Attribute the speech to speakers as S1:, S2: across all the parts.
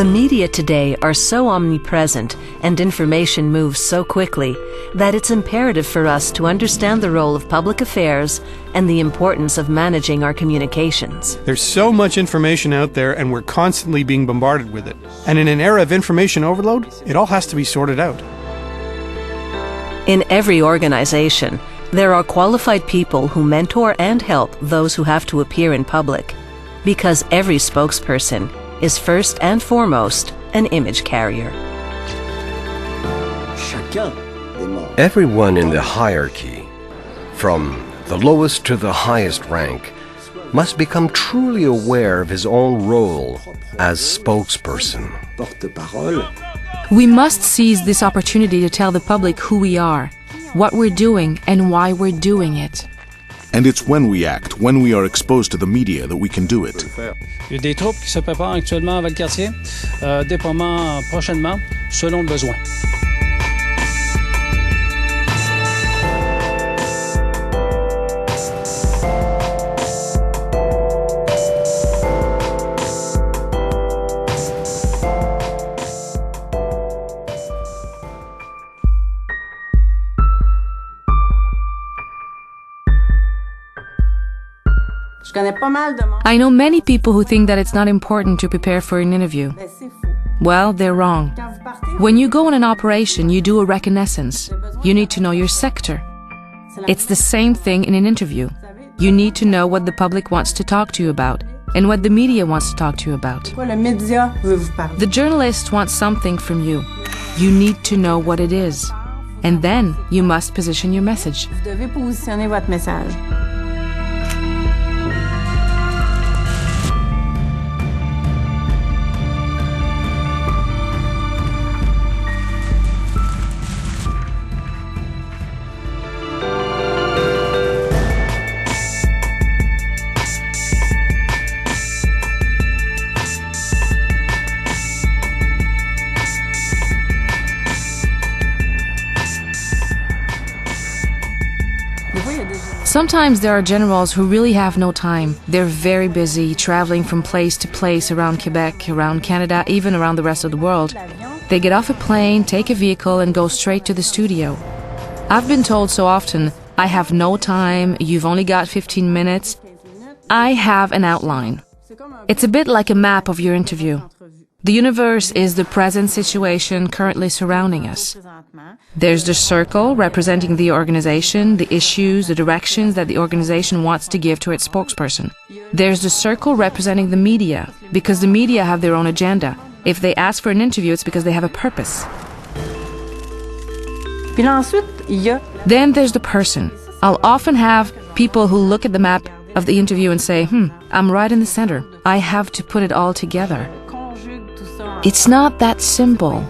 S1: The media today are so omnipresent and information moves so quickly that it's imperative for us to understand the role of public affairs and the importance of managing our communications.
S2: There's so much information out there and we're constantly being bombarded with it. And in an era of information overload, it all has to be sorted out.
S1: In every organization, there are qualified people who mentor and help those who have to appear in public, because every spokesperson is first and foremost an image carrier.
S3: Everyone in the hierarchy, from the lowest to the highest rank, must become truly aware of his own role as spokesperson.
S4: We must seize this opportunity to tell the public who we are, what we're doing, and why we're doing it.
S5: And it's when we act, when we are exposed to the media, that we can do it.
S6: Il y a des troupes qui se préparent actuellement avec le quartier, déploiement prochainement, selon le besoin.
S4: I know many people who think that it's not important to prepare for an interview. Well, they're wrong. When you go on an operation, you do a reconnaissance. You need to know your sector. It's the same thing in an interview. You need to know what the public wants to talk to you about and what the media wants to talk to you about. The journalist wants something from you. You need to know what it is. And then you must position your message. Sometimes there are generals who really have no time. They're very busy, traveling from place to place around Quebec, around Canada, even around the rest of the world. They get off a plane, take a vehicle, and go straight to the studio. I've been told so often, I have no time, you've only got 15 minutes. I have an outline. It's a bit like a map of your interview. The universe is the present situation currently surrounding us. There's the circle representing the organization, the issues, the directions that the organization wants to give to its spokesperson. There's the circle representing the media, because the media have their own agenda. If they ask for an interview, it's because they have a purpose. Then there's the person. I'll often have people who look at the map of the interview and say, I'm right in the center. I have to put it all together. It's not that simple,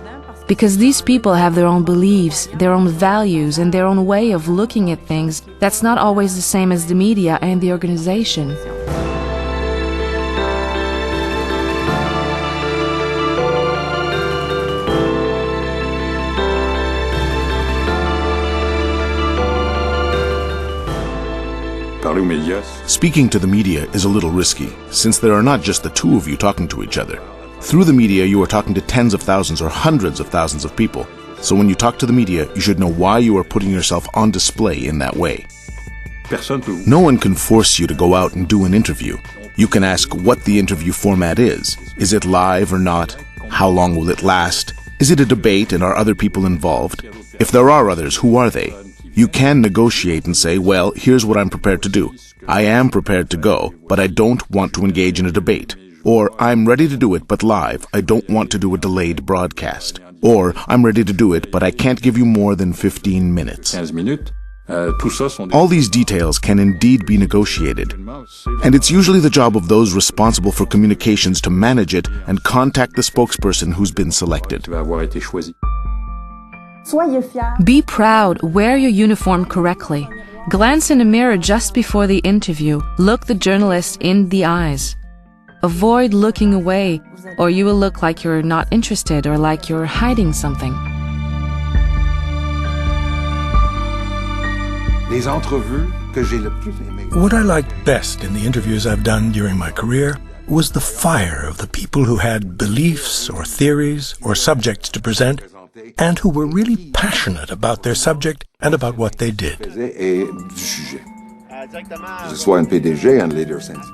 S4: because these people have their own beliefs, their own values, and their own way of looking at things that's not always the same as the media and the organization.
S5: Speaking to the media is a little risky, since there are not just the two of you talking to each other. Through the media, you are talking to tens of thousands or hundreds of thousands of people. So when you talk to the media, you should know why you are putting yourself on display in that way. No one can force you to go out and do an interview. You can ask what the interview format is. Is it live or not? How long will it last? Is it a debate and are other people involved? If there are others, who are they? You can negotiate and say, well, here's what I'm prepared to do. I am prepared to go, but I don't want to engage in a debate. Or, I'm ready to do it, but live. I don't want to do a delayed broadcast. Or, I'm ready to do it, but I can't give you more than 15 minutes. All these details can indeed be negotiated. And it's usually the job of those responsible for communications to manage it and contact the spokesperson who's been selected.
S4: Be proud, wear your uniform correctly. Glance in a mirror just before the interview. Look the journalist in the eyes. Avoid looking away, or you will look like you're not interested or like you're hiding something.
S7: What I liked best in the interviews I've done during my career was the fire of the people who had beliefs or theories or subjects to present and who were really passionate about their subject and about what they did.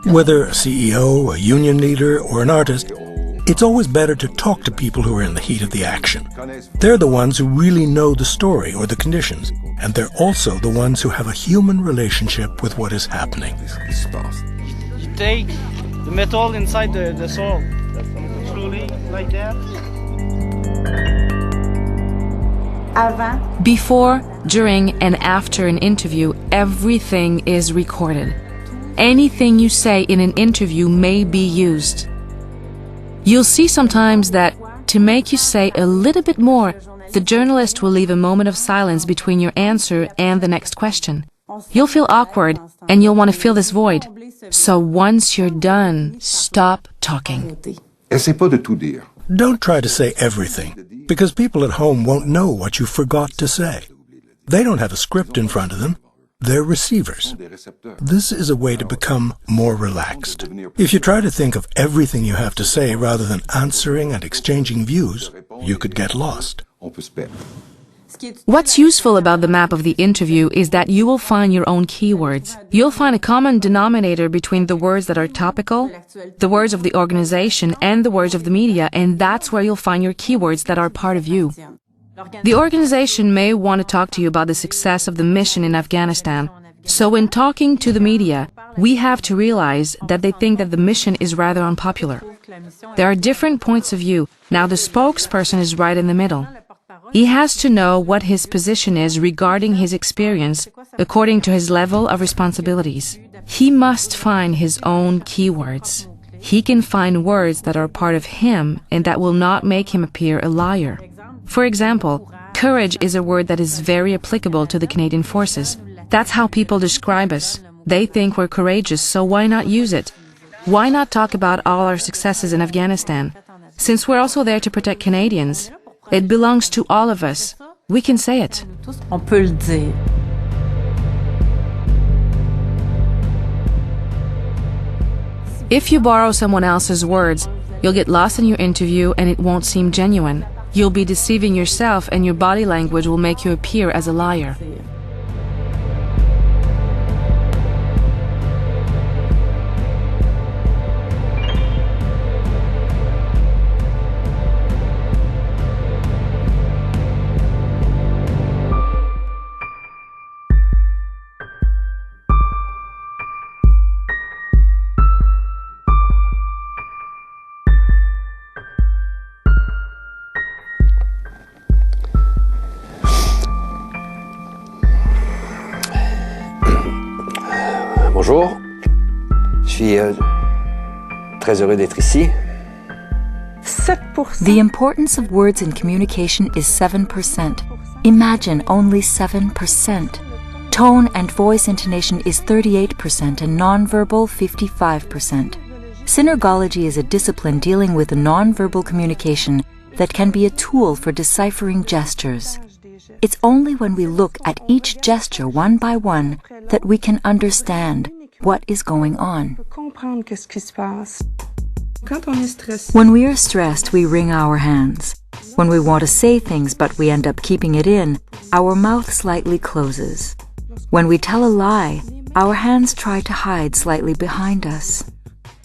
S7: Whether a CEO, a union leader, or an artist, it's always better to talk to people who are in the heat of the action. They're the ones who really know the story or the conditions, and they're also the ones who have a human relationship with what is happening.
S8: You take the metal inside the soil, slowly, like that.
S4: Before, during, and after an interview, everything is recorded. Anything you say in an interview may be used. You'll see sometimes that, to make you say a little bit more, the journalist will leave a moment of silence between your answer and the next question. You'll feel awkward, and you'll want to fill this void. So once you're done, stop talking.
S7: Don't try to say everything, because people at home won't know what you forgot to say. They don't have a script in front of them. They're receivers. This is a way to become more relaxed. If you try to think of everything you have to say rather than answering and exchanging views, you could get lost.
S4: What's useful about the map of the interview is that you will find your own keywords. You'll find a common denominator between the words that are topical, the words of the organization, and the words of the media, and that's where you'll find your keywords that are part of you. The organization may want to talk to you about the success of the mission in Afghanistan. So when talking to the media, we have to realize that they think that the mission is rather unpopular. There are different points of view. Now the spokesperson is right in the middle. He has to know what his position is regarding his experience according to his level of responsibilities. He must find his own keywords. He can find words that are part of him and that will not make him appear a liar. For example, courage is a word that is very applicable to the Canadian Forces. That's how people describe us. They think we're courageous, so why not use it? Why not talk about all our successes in Afghanistan? Since we're also there to protect Canadians, it belongs to all of us. We can say it.
S9: On peut le dire.
S4: If you borrow someone else's words, you'll get lost in your interview and it won't seem genuine. You'll be deceiving yourself and your body language will make you appear as a liar.
S10: Bonjour, je suis très heureux d'être ici.
S9: The importance of words in communication is 7%. Imagine only 7%. Tone and voice intonation is 38% and nonverbal 55%. Synergology is a discipline dealing with nonverbal communication that can be a tool for deciphering gestures. It's only when we look at each gesture one by one that we can understand what is going on. When we are stressed, we wring our hands. When we want to say things but we end up keeping it in, our mouth slightly closes. When we tell a lie, our hands try to hide slightly behind us.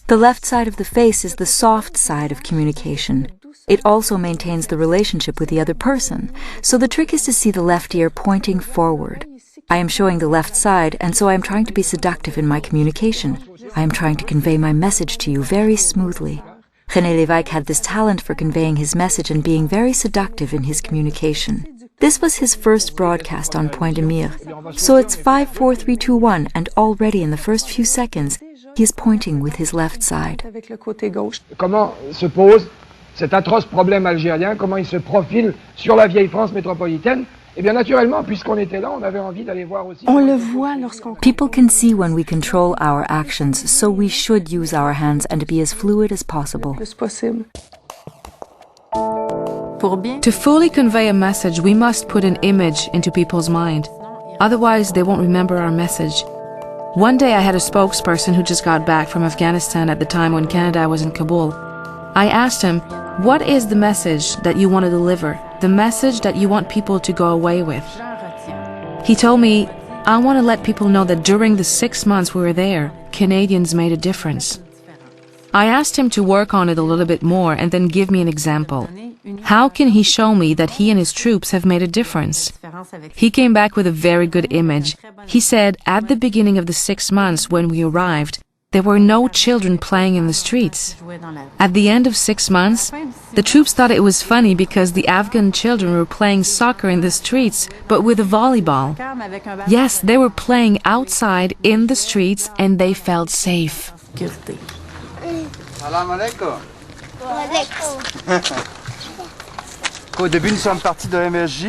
S9: The left side of the face is the soft side of communication. It also maintains the relationship with the other person, so the trick is to see the left ear pointing forward. I am showing the left side, and so I am trying to be seductive in my communication. I am trying to convey my message to you very smoothly. René Lévesque had this talent for conveying his message and being very seductive in his communication. This was his first broadcast on Point de Mire. So it's 5, 4, 3, 2, 1, and already in the first few seconds, he is pointing with his left side.
S11: Comment se pose cet atroce problème algérien, comment il se profile sur la vieille France métropolitaine? Eh bien, naturellement, puisqu'on était là, on avait envie d'aller voir aussi.
S9: People can see when we control our actions, so we should use our hands and be as fluid as possible.
S4: To fully convey a message, we must put an image into people's mind. Otherwise, they won't remember our message. One day I had a spokesperson who just got back from Afghanistan at the time when Canada was in Kabul. I asked him, what is the message that you want to deliver? The message that you want people to go away with? He told me, I want to let people know that during the 6 months we were there, Canadians made a difference. I asked him to work on it a little bit more and then give me an example. How can he show me that he and his troops have made a difference? He came back with a very good image. He said at the beginning of the 6 months when we arrived, there were no children playing in the streets. At the end of 6 months, the troops thought it was funny because the Afghan children were playing soccer in the streets, but with a volleyball. Yes, they were playing outside in the streets and they felt safe.
S12: Salam alaikum. Au début, nous sommes partis de MSJ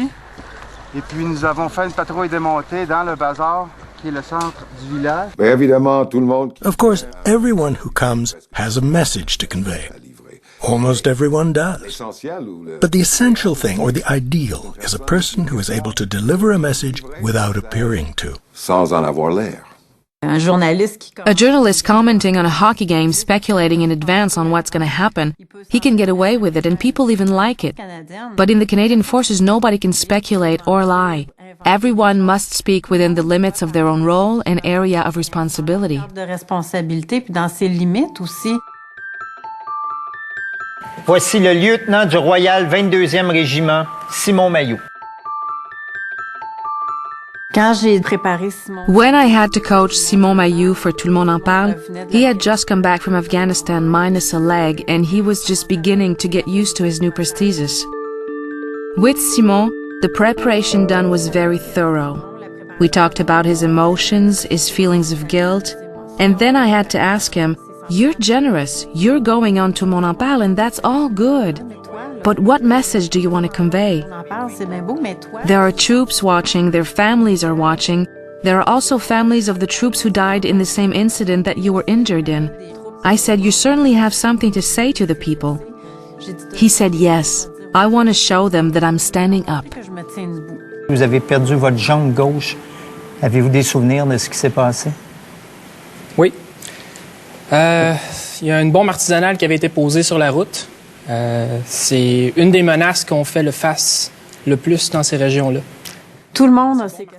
S12: et puis nous avons fait une patrouille démontée dans le bazar qui est le centre du village.
S7: Of course, everyone who comes has a message to convey. Almost everyone does. But the essential thing, or the ideal, is a person who is able to deliver a message without appearing to.
S13: Sans en avoir l'air.
S4: A journalist commenting on a hockey game, speculating in advance on what's going to happen, he can get away with it and people even like it. But in the Canadian Forces, nobody can speculate or lie. Everyone must speak within the limits of their own role and area of responsibility.
S14: Voici le lieutenant du Royal 22e Régiment, Simon Mailloux.
S4: When I had to coach Simon Mailloux for Tout le monde en parle, he had just come back from Afghanistan minus a leg and he was just beginning to get used to his new prosthesis. With Simon, the preparation done was very thorough. We talked about his emotions, his feelings of guilt, and then I had to ask him, you're generous, you're going on Tout le monde en parle and that's all good. But what message do you want to convey? There are troops watching, their families are watching. There are also families of the troops who died in the same incident that you were injured in. I said, you certainly have something to say to the people. He said, yes, I want to show them that I'm standing up.
S14: Vous avez perdu votre jambe gauche. Avez-vous des souvenirs de ce qui s'est passé?
S15: Oui. Il y a une bombe artisanale qui avait été posée sur la route. C'est une des menaces qu'on fait face le plus dans ces régions-là.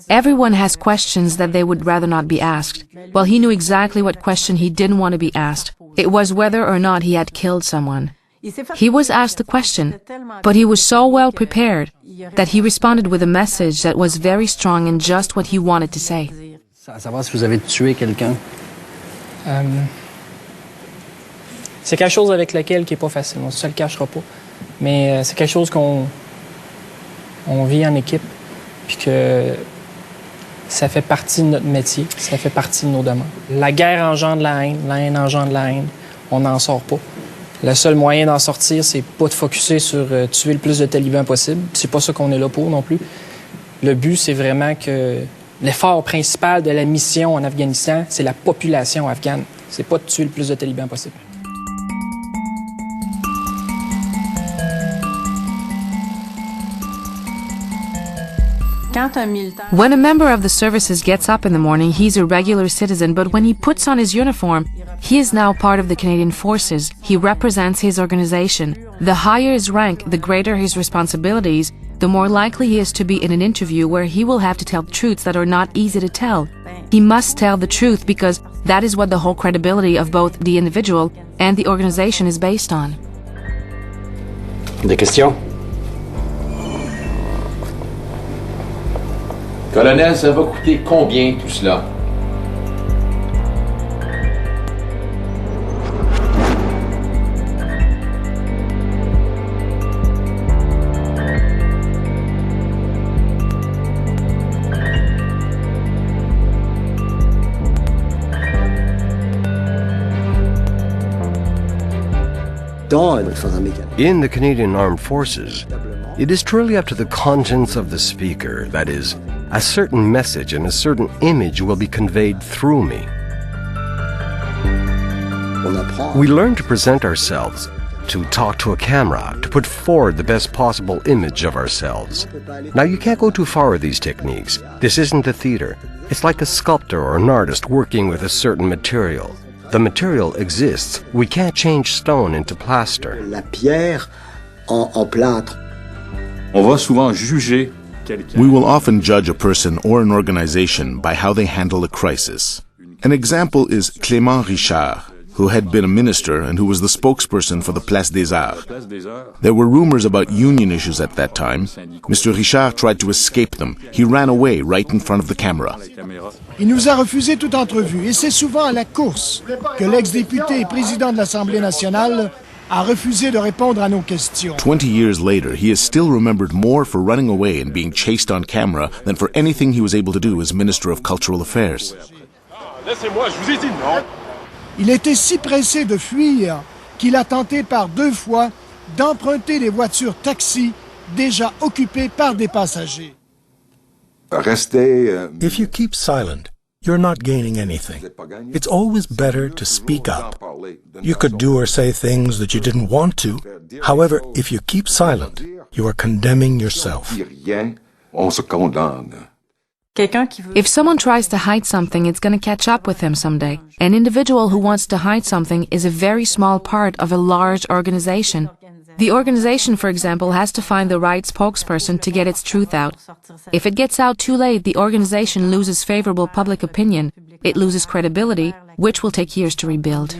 S4: Everyone has questions that they would rather not be asked. Well, he knew exactly what question he didn't want to be asked. It was whether or not he had killed someone. He was asked the question, but he was so well prepared that he responded with a message that was very strong and just what he wanted to say.
S6: Savoir si vous avez tué quelqu'un.
S15: C'est quelque chose avec lequel qui n'est pas facile, on ne se le cachera pas. Mais c'est quelque chose qu'on vit en équipe, puis que ça fait partie de notre métier, ça fait partie de nos demandes. La guerre engendre la haine engendre la haine, on n'en sort pas. Le seul moyen d'en sortir, c'est pas de focusser sur tuer le plus de talibans possible. C'est pas ça qu'on est là pour non plus. Le but, c'est vraiment que l'effort principal de la mission en Afghanistan, c'est la population afghane. C'est pas de tuer le plus de talibans possible.
S4: When a member of the services gets up in the morning, he's a regular citizen, but when he puts on his uniform, he is now part of the Canadian Forces. He represents his organization. The higher his rank, the greater his responsibilities, the more likely he is to be in an interview where he will have to tell truths that are not easy to tell. He must tell the truth because that is what the whole credibility of both the individual and the organization is based on.
S10: Des questions?
S13: Colonel, ça va coûter combien tout cela?
S3: In the Canadian Armed Forces, it is truly up to the conscience of the speaker, that is, a certain message and a certain image will be conveyed through me. We learn to present ourselves to talk to a camera, to put forward the best possible image of ourselves. Now, you can't go too far with these techniques. This isn't a theater. It's like a sculptor or an artist working with a certain material. The material exists. We can't change stone into plaster.
S16: La pierre en plâtre.
S5: On va souvent juger. We will often judge a person or an organization by how they handle a crisis. An example is Clément Richard, who had been a minister and who was the spokesperson for the Place des Arts. There were rumors about union issues at that time. Mr. Richard tried to escape them. He ran away right in front of the camera.
S17: Il nous a refusé toute entrevue, et c'est souvent à la course que l'ex-député et président de l'Assemblée nationale a refusé de répondre à nos questions.
S5: 20 years later, he is still remembered more for running away and being chased on camera than for anything he was able to do as Minister of Cultural Affairs.
S17: Laissez-moi, je vous ai dit non. Il était si pressé de fuir qu'il a tenté par 2 fois d'emprunter les voitures taxis déjà occupées par des passagers.
S7: If you keep silent, you're not gaining anything. It's always better to speak up. You could do or say things that you didn't want to. However, if you keep silent, you are condemning yourself.
S4: If someone tries to hide something, it's going to catch up with him someday. An individual who wants to hide something is a very small part of a large organization. The organization, for example, has to find the right spokesperson to get its truth out. If it gets out too late, the organization loses favorable public opinion. It loses credibility, which will take years to rebuild.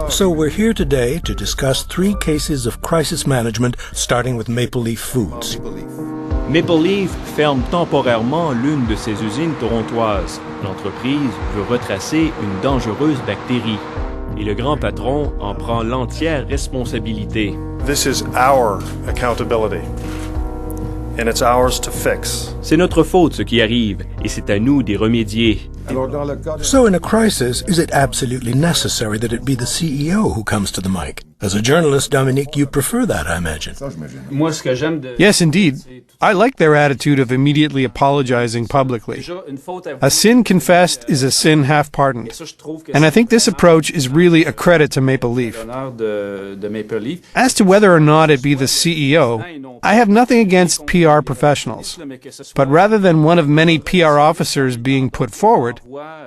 S7: So we're here today to discuss 3 cases of crisis management, starting with Maple Leaf Foods.
S18: Maple Leaf ferme temporairement l'une de ses usines torontoises. L'entreprise veut retracer une dangereuse bactérie. Et le grand patron en prend l'entière responsabilité.
S19: This is our accountability. And it's ours to fix.
S18: C'est notre faute ce qui arrive, et c'est à nous d'y remédier.
S7: So in a crisis, is it absolutely necessary that it be the CEO who comes to the mic? As a journalist, Dominique, you prefer that, I imagine.
S2: Yes, indeed. I like their attitude of immediately apologizing publicly. A sin confessed is a sin half pardoned. And I think this approach is really a credit to Maple Leaf. As to whether or not it be the CEO, I have nothing against PR professionals. But rather than one of many PR officers being put forward,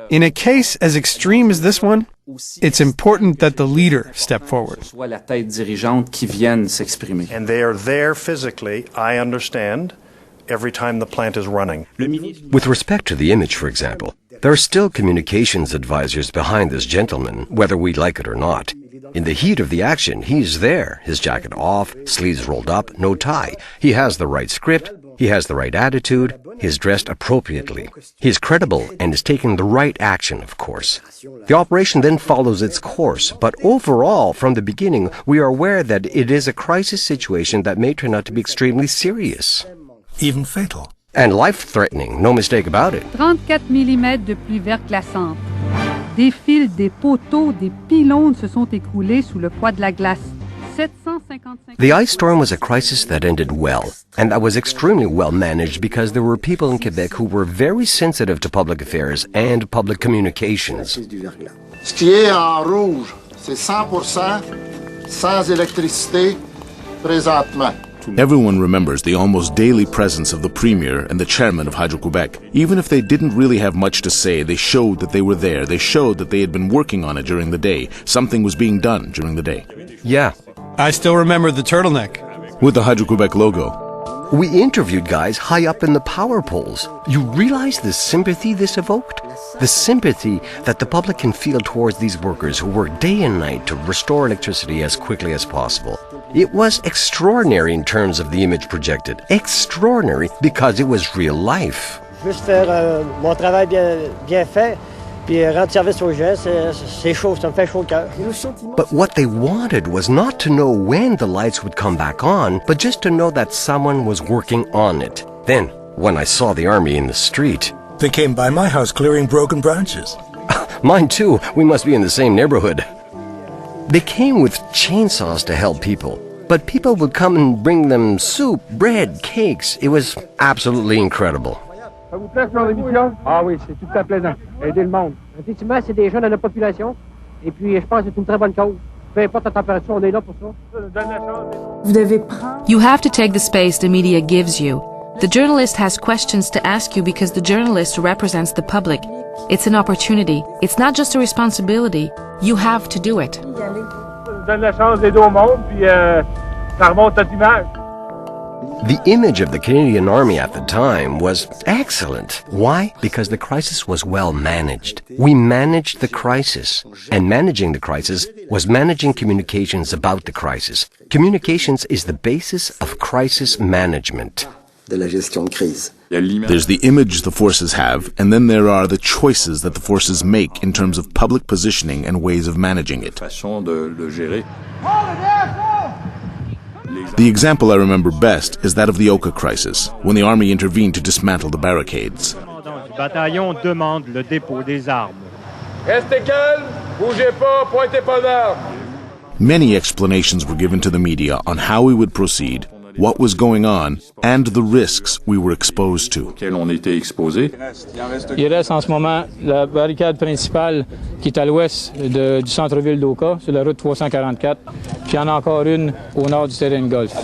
S2: in a case as extreme as this one, it's important that the leader step forward.
S19: And they are there physically, I understand, every time the plant is running.
S3: With respect to the image, for example, there are still communications advisors behind this gentleman, whether we like it or not. In the heat of the action, he's there, his jacket off, sleeves rolled up, no tie. He has the right script, he has the right attitude, he's dressed appropriately. He's credible and is taking the right action, of course. The operation then follows its course, but overall, from the beginning, we are aware that it is a crisis situation that may turn out to be extremely serious.
S7: Even fatal.
S3: And life-threatening, no mistake about it.
S20: 34 mm de pluie verglaçante. Des fils, des poteaux, des pylônes se sont écroulés sous le poids de la glace. 755...
S3: The ice storm was a crisis that ended well, and that was extremely well managed because there were people in Quebec who were very sensitive to public affairs and public communications.
S21: Ce qui est en rouge, c'est 100% sans électricité présentement.
S5: Everyone remembers the almost daily presence of the Premier and the Chairman of Hydro-Quebec. Even if they didn't really have much to say, they showed that they were there. They showed that they had been working on it during the day. Something was being done during the day.
S3: Yeah.
S2: I still remember the turtleneck.
S5: With the Hydro-Quebec logo.
S3: We interviewed guys high up in the power poles. You realize the sympathy this evoked? The sympathy that the public can feel towards these workers who work day and night to restore electricity as quickly as possible. It was extraordinary in terms of the image projected. Extraordinary because it was real life.
S22: Juste faire mon travail bien fait
S3: But what they wanted was not to know when the lights would come back on, but just to know that someone was working on it. Then, when I saw the army in the street...
S7: They came by my house clearing broken branches.
S3: Mine too. We must be in the same neighborhood. They came with chainsaws to help people, but people would come and bring them soup, bread, cakes. It was absolutely incredible.
S11: Ça vous plaît, ce genre d'émission? Ah oui, c'est tout à fait plaisant. Aider le monde. Effectivement, c'est des jeunes de la population. Et puis, je pense que c'est une très bonne cause. Peu importe la température, on est là pour ça.
S4: You have to take the space the media gives you. The journalist has questions to ask you because the journalist represents the public. It's an opportunity. It's not just a responsibility. You have to do it.
S11: Donne la chance d'aider au monde, puis ça remonte notre image.
S3: The image of the Canadian Army at the time was excellent. Why? Because the crisis was well managed. We managed the crisis. And managing the crisis was managing communications about the crisis. Communications is the basis of crisis management.
S16: De la gestion de crise.
S5: There's the image the forces have, and then there are the choices that the forces make in terms of public positioning and ways of managing it. The example I remember best is that of the Oka crisis, when the army intervened to dismantle the barricades.
S1: Le bataillon demande le dépôt des armes.
S21: Restez calme, bougez pas, pointez pas d'armes.
S5: Many explanations were given to the media on how we would proceed, what was going on, and the risks we were exposed to.
S6: Il reste en ce moment la barricade principale qui est à l'ouest du centre-ville d'Oka, sur la route 344, puis il y en a encore une au nord du terrain de golf.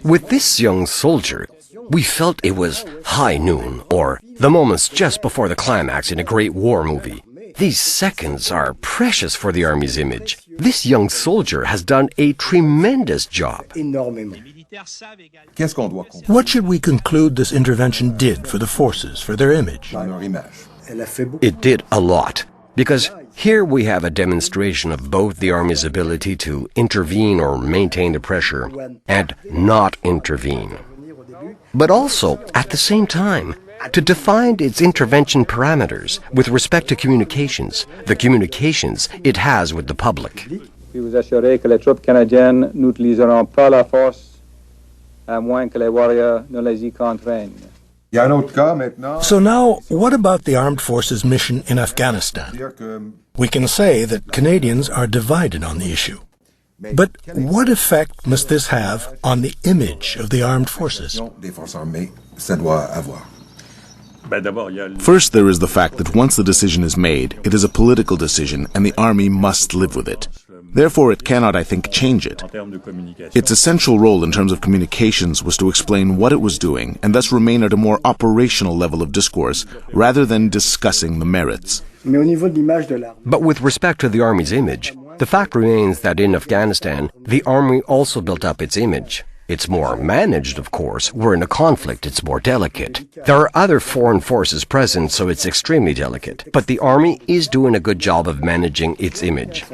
S3: With this young soldier, we felt it was high noon, or the moments just before the climax in a great war movie. These seconds are precious for the Army's image. This young soldier has done a tremendous job.
S7: What should we conclude this intervention did for the forces, for their image?
S3: It did a lot, because here we have a demonstration of both the Army's ability to intervene or maintain the pressure and not intervene. But also, at the same time, to define its intervention parameters with respect to communications, the communications it has with the public.
S22: Puis vous assurer que les troupes canadiennes n'utiliseront pas la force à moins que les warriors ne les y contraignent.
S7: So now, what about the armed forces mission in Afghanistan? We can say that Canadians are divided on the issue. But what effect must this have on the image of the armed forces?
S5: First, there is the fact that once the decision is made, it is a political decision and the army must live with it. Therefore, it cannot, I think, change it. Its essential role in terms of communications was to explain what it was doing and thus remain at a more operational level of discourse rather than discussing the merits.
S3: But with respect to the Army's image, the fact remains that in Afghanistan, the Army also built up its image. It's more managed, of course. We're in a conflict, it's more delicate. There are other foreign forces present, so it's extremely delicate. But the Army is doing a good job of managing its image.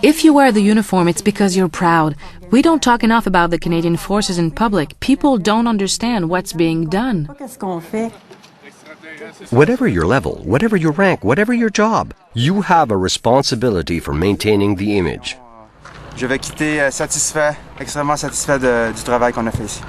S4: If you wear the uniform, it's because you're proud. We don't talk enough about the Canadian forces in public. People don't understand what's being done.
S3: Whatever your level, whatever your rank, whatever your job, you have a responsibility for maintaining the image.
S12: Je vais quitter satisfait, extrêmement satisfait du travail qu'on a fait ici.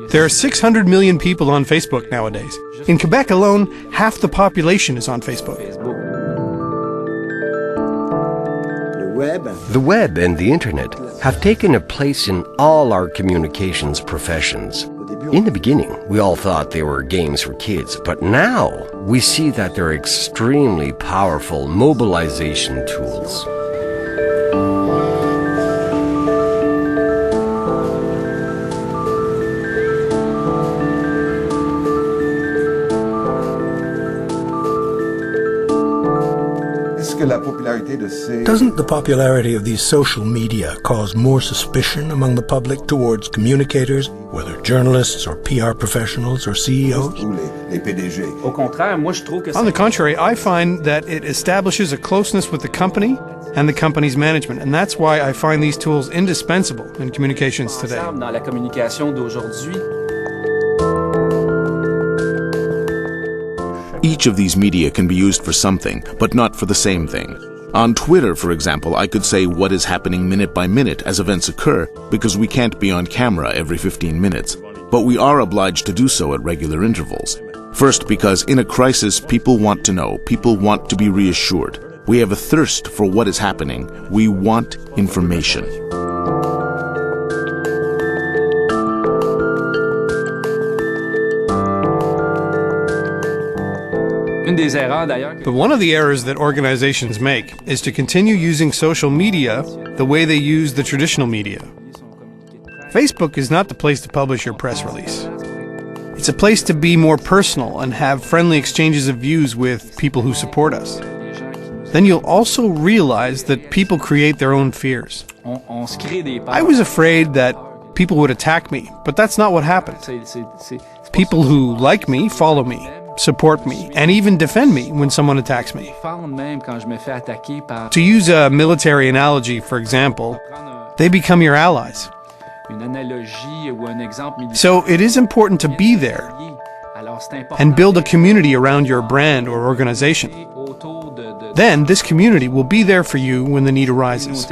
S2: There are 600 million people on Facebook nowadays. In Quebec alone, half the population is on Facebook.
S3: The web and the internet have taken a place in all our communications professions. In the beginning, we all thought they were games for kids, but now we see that they're extremely powerful mobilization tools.
S7: Doesn't the popularity of these social media cause more suspicion among the public towards communicators, whether journalists or PR professionals or CEOs?
S2: On the contrary, I find that it establishes a closeness with the company and the company's management, and that's why I find these tools indispensable in communications today.
S5: Each of these media can be used for something, but not for the same thing. On Twitter, for example, I could say what is happening minute by minute as events occur because we can't be on camera every 15 minutes. But we are obliged to do so at regular intervals. First, because in a crisis, people want to know, people want to be reassured. We have a thirst for what is happening. We want information.
S2: But one of the errors that organizations make is to continue using social media the way they use the traditional media. Facebook is not the place to publish your press release. It's a place to be more personal and have friendly exchanges of views with people who support us. Then you'll also realize that people create their own fears. I was afraid that people would attack me, but that's not what happened. People who like me follow me, support me, and even defend me when someone attacks me. To use a military analogy, for example, they become your allies. So it is important to be there and build a community around your brand or organization. Then this community will be there for you when the need arises.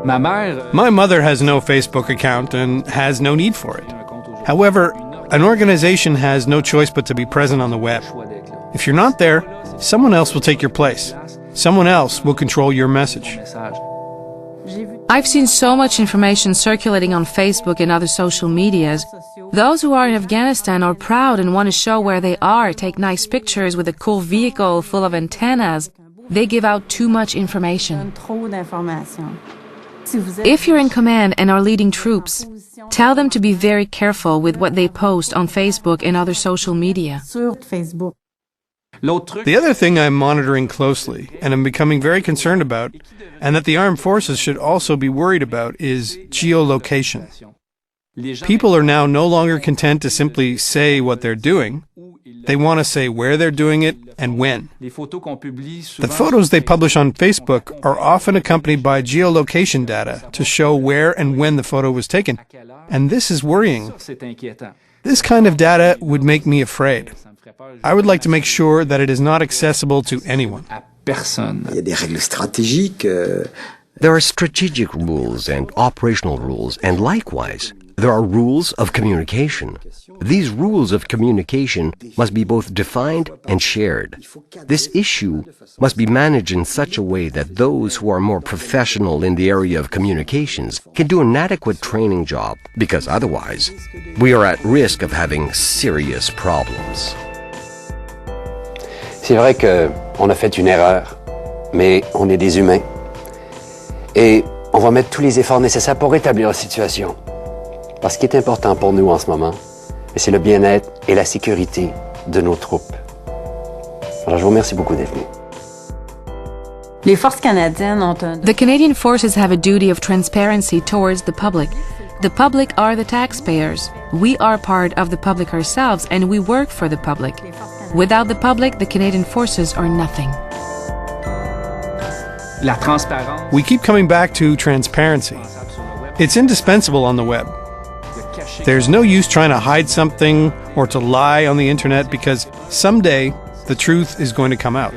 S2: My mother has no Facebook account and has no need for it. However, an organization has no choice but to be present on the web. If you're not there, someone else will take your place. Someone else will control your message.
S4: I've seen so much information circulating on Facebook and other social medias. Those who are in Afghanistan are proud and want to show where they are, take nice pictures with a cool vehicle full of antennas. They give out too much information. If you're in command and are leading troops, tell them to be very careful with what they post on Facebook and other social media.
S2: The other thing I'm monitoring closely, and I'm becoming very concerned about, and that the armed forces should also be worried about, is geolocation. People are now no longer content to simply say what they're doing. They want to say where they're doing it and when. The photos they publish on Facebook are often accompanied by geolocation data to show where and when the photo was taken. And this is worrying. This kind of data would make me afraid. I would like to make sure that it is not accessible to anyone.
S3: There are strategic rules and operational rules, and likewise, there are rules of communication. These rules of communication must be both defined and shared. This issue must be managed in such a way that those who are more professional in the area of communications can do an adequate training job, because otherwise, we are at risk of having serious problems.
S10: C'est vrai qu'on a fait une erreur, mais on est des humains. Et on va mettre tous les efforts nécessaires pour rétablir la situation. Parce qu'il est important pour nous en ce moment, c'est le bien-être et la sécurité de nos troupes. Alors je vous remercie beaucoup d'être venus.
S4: The Canadian forces have a duty of transparency towards the public. The public are the taxpayers. We are part of the public ourselves, and we work for the public. Without the public, the Canadian forces are nothing.
S2: We keep coming back to transparency. It's indispensable on the web. There's no use trying to hide something or to lie on the internet, because someday the truth is going to come out.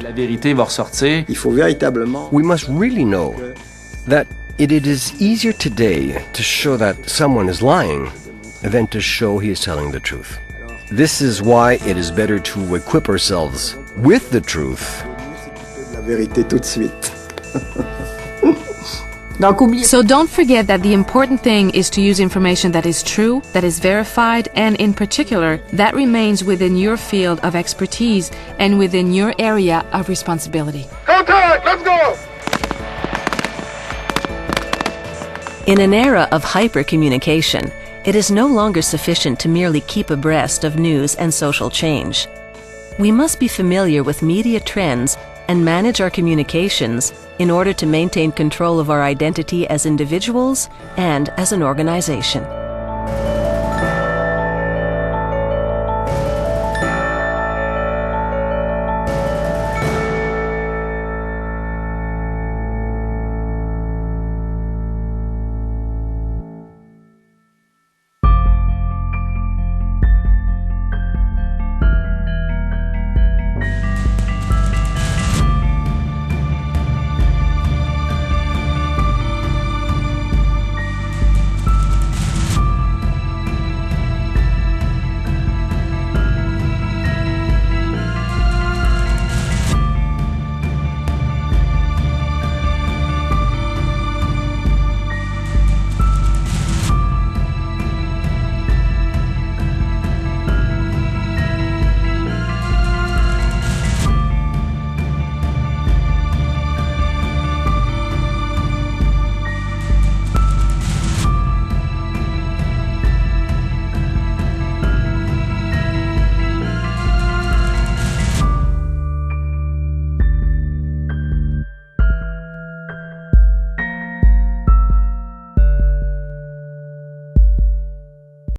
S3: We must really know that it is easier today to show that someone is lying than to show he is telling the truth. This is why it is better to equip ourselves with the truth.
S4: So don't forget that the important thing is to use information that is true, that is verified, and in particular, that remains within your field of expertise and within your area of responsibility.
S21: Contact! Let's go!
S8: In an era of hyper-communication, it is no longer sufficient to merely keep abreast of news and social change. We must be familiar with media trends and manage our communications in order to maintain control of our identity as individuals and as an organization.